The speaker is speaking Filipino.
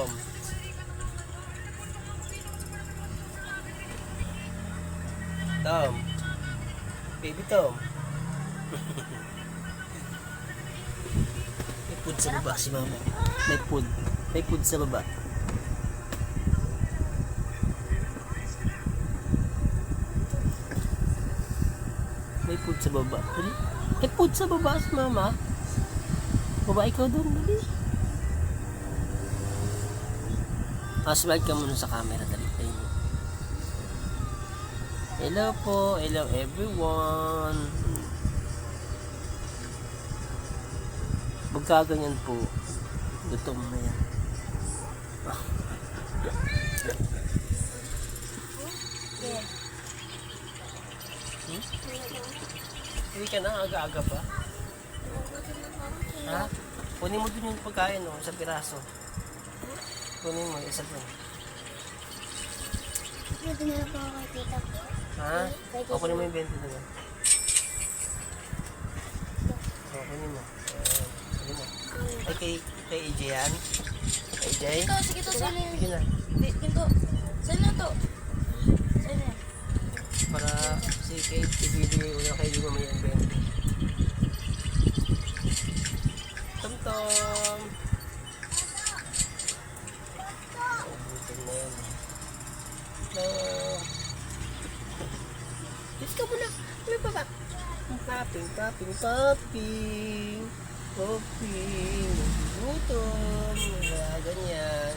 Tom. Tom. Baby Tom. May food sa baba si mama. May food. May food sa baba. May food sa baba. Dali. May food sa baba si mama. Baba ikaw doon. Dali. Slide ka muna sa camera. Dali. Ayun. Hello po. Hello everyone. Magkaganyan po. Gutom na yan. Hindi ka na, aga-aga pa. Ha? Kunin mo dun yung pagkain, no? Isang piraso. Kunin mo, isa dun. Pwede na po ako kay tita. Ha? O, kunin mo yung 20 dun. O, kunin mo. Kunin mo. Ay, kay AJ yan? AJ? Ito, sige to, sa'yo na Sige yun. na. Ginto, sa'yo na to. Sa'yo na yan. Para si Kate, ibibigay ko na kay Lima may ang 20. Tom-tom! Butin na yan. Hello! Let's go muna! Ano pa ba? Tapping, tapping, tapping! Tapping! Gutom! Ganyan.